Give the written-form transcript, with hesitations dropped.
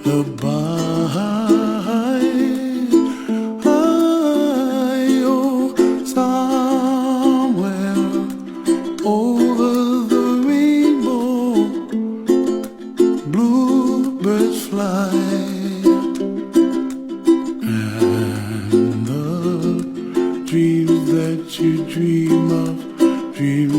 Goodbye, oh, somewhere over the rainbow, bluebirds fly, and the dreams that you dream of, dream